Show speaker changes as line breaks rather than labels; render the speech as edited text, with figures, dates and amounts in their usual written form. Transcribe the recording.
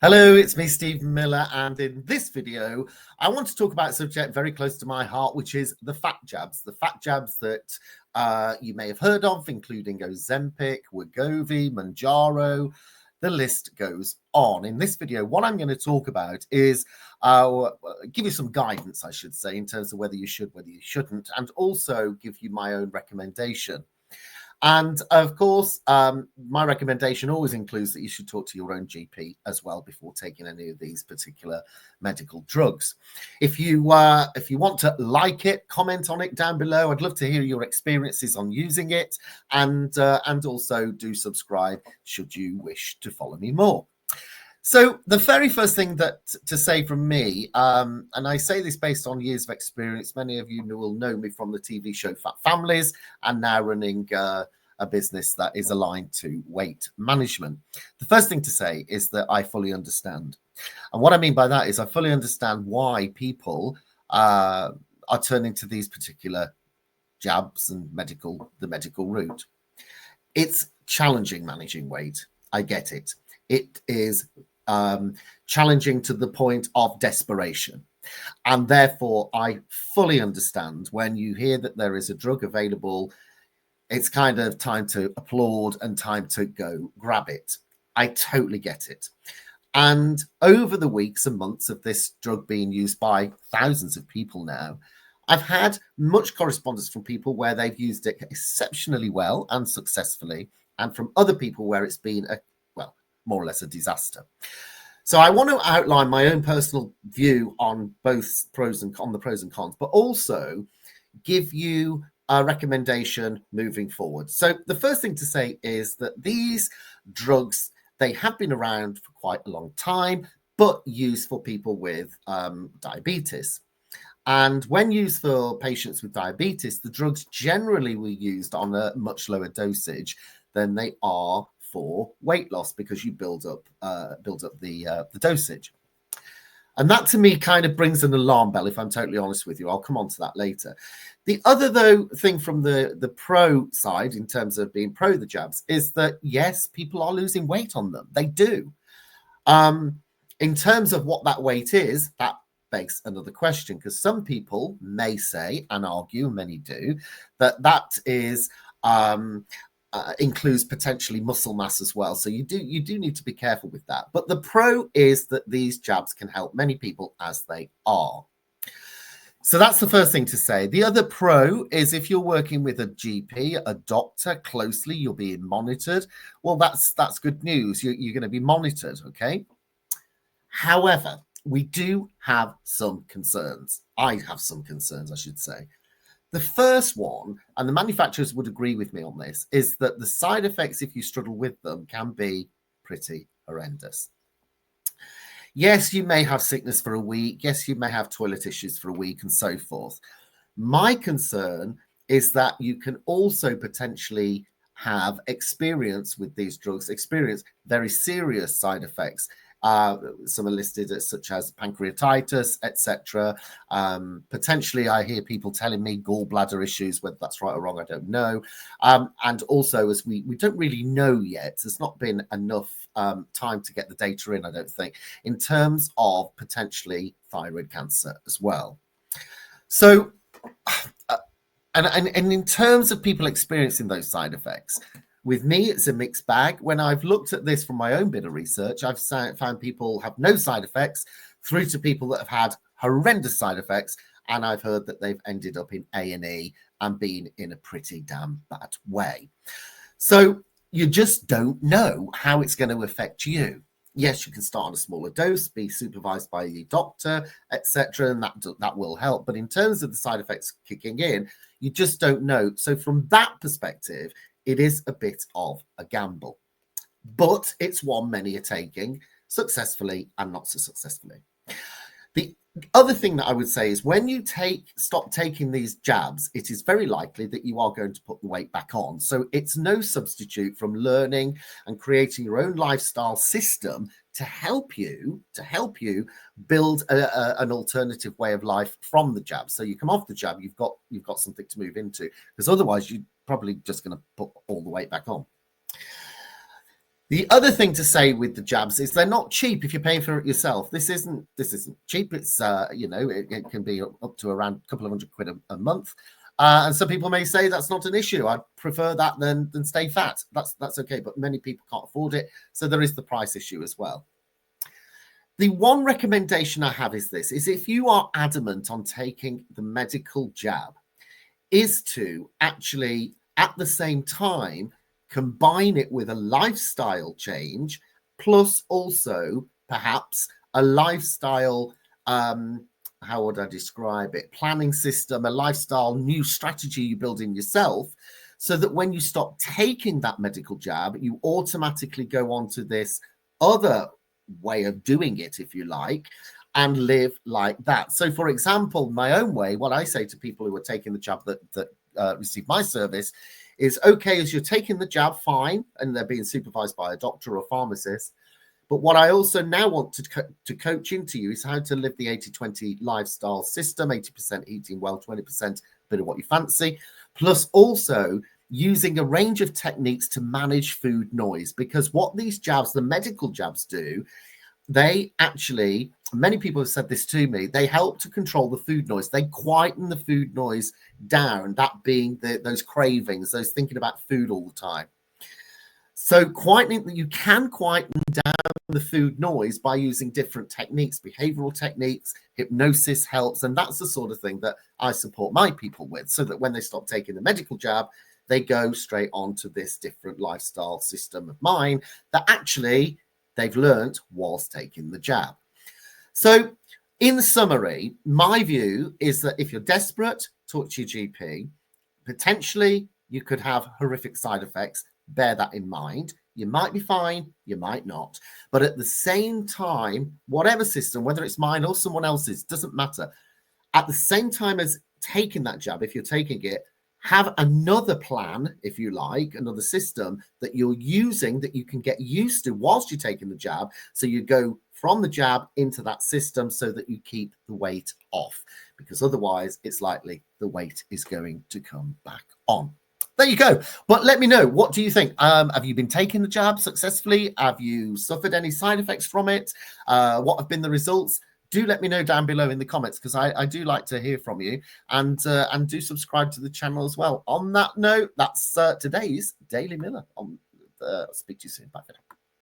Hello, it's me, Stephen Miller, and in this video, I want to talk about a subject very close to my heart, which is the fat jabs. The fat jabs that you may have heard of, including Ozempic, Wegovy, Mounjaro. The list goes on. In this video, what I'm going to talk about is give you some guidance, I should say, in terms of whether you should, whether you shouldn't, and also give you my own recommendation. And of course, my recommendation always includes that you should talk to your own GP as well before taking any of these particular medical drugs. If you want to like it, comment on it down below. I'd love to hear your experiences on using it, and also do subscribe should you wish to follow me more. So the very first thing to say from me, and I say this based on years of experience, many of you will know me from the TV show Fat Families, and now running a business that is aligned to weight management. The first thing to say is that I fully understand. And what I mean by that is I fully understand why people are turning to these particular jabs and the medical route. It's challenging managing weight. I get it. It is challenging to the point of desperation. And therefore, I fully understand when you hear that there is a drug available, it's kind of time to applaud and time to go grab it. I totally get it. And over the weeks and months of this drug being used by thousands of people now, I've had much correspondence from people where they've used it exceptionally well and successfully, and from other people where it's been more or less a disaster. So I want to outline my own personal view on both the pros and cons, but also give you a recommendation moving forward. So the first thing to say is that these drugs, they have been around for quite a long time, but used for people with diabetes. And when used for patients with diabetes, the drugs generally were used on a much lower dosage than they are for weight loss, because you build up the dosage. And that to me kind of brings an alarm bell, if I'm totally honest with you. I'll come on to that later. The other thing from the pro side, in terms of being pro the jabs, is that yes, people are losing weight on them. They do. In terms of what that weight is, that begs another question, because some people may say and argue, many do, that is includes potentially muscle mass as well. So you do need to be careful with that. But the pro is that these jabs can help many people as they are. So that's the first thing to say. The other pro is if you're working with a GP, a doctor closely, you're being monitored. Well, that's good news. You're going to be monitored, okay? However, we do have some concerns. I have some concerns, I should say. The first one, and the manufacturers would agree with me on this, is that the side effects, if you struggle with them, can be pretty horrendous. Yes, you may have sickness for a week. Yes, you may have toilet issues for a week and so forth. My concern is that you can also potentially have experience with these drugs, experience very serious side effects. Some are listed as such as pancreatitis, etc. Potentially, I hear people telling me gallbladder issues. Whether that's right or wrong, I don't know. And also, as we don't really know yet, there's not been enough time to get the data in, I don't think, in terms of potentially thyroid cancer as well. So, and in terms of people experiencing those side effects, with me, it's a mixed bag. When I've looked at this from my own bit of research, I've found people have no side effects through to people that have had horrendous side effects. And I've heard that they've ended up in A&E and been in a pretty damn bad way. So you just don't know how it's going to affect you. Yes, you can start on a smaller dose, be supervised by your doctor, etc., and that will help. But in terms of the side effects kicking in, you just don't know. So from that perspective, it is a bit of a gamble, but it's one many are taking successfully and not so successfully. The other thing that I would say is when you stop taking these jabs, it is very likely that you are going to put the weight back on. So it's no substitute from learning and creating your own lifestyle system to help you build an alternative way of life from the jab. So you come off the jab, you've got something to move into, because otherwise you're probably just going to put all the weight back on. The other thing to say with the jabs is they're not cheap if you're paying for it yourself. This isn't cheap. It's it can be up to around a couple of £100 a month. And some people may say that's not an issue. I'd prefer that than stay fat. That's okay. But many people can't afford it. So there is the price issue as well. The one recommendation I have is this, is if you are adamant on taking the medical jab, is to actually at the same time combine it with a lifestyle change, plus also perhaps a lifestyle, how would I describe it, planning system, a lifestyle new strategy you build in yourself, so that when you stop taking that medical jab, you automatically go on to this other way of doing it, if you like, and live like that. So for example, my own way, what I say to people who are taking the jab that receive my service is, okay, as you're taking the jab, fine, and they're being supervised by a doctor or pharmacist. But what I also now want to coach into you is how to live the 80-20 lifestyle system, 80% eating well, 20% bit of what you fancy, plus also using a range of techniques to manage food noise. Because what these jabs, the medical jabs do, they actually, many people have said this to me, they help to control the food noise. They quieten the food noise down, that being those cravings, those thinking about food all the time. So you can quieten down the food noise by using different techniques, behavioral techniques, hypnosis helps, and that's the sort of thing that I support my people with, so that when they stop taking the medical jab, they go straight on to this different lifestyle system of mine that actually they've learned whilst taking the jab. So in summary, my view is that if you're desperate, talk to your GP. Potentially, you could have horrific side effects. Bear that in mind. You might be fine, you might not. But at the same time, whatever system, whether it's mine or someone else's, doesn't matter. At the same time as taking that jab, if you're taking it, have another plan, if you like, another system that you're using that you can get used to whilst you're taking the jab. So you go from the jab into that system so that you keep the weight off, because otherwise it's likely the weight is going to come back on. There you go. But let me know, what do you think? Have you been taking the jab successfully? Have you suffered any side effects from it? What have been the results? Do let me know down below in the comments, because I do like to hear from you, and do subscribe to the channel as well. On that note, that's today's Daily Miller. Speak to you soon. Bye for now.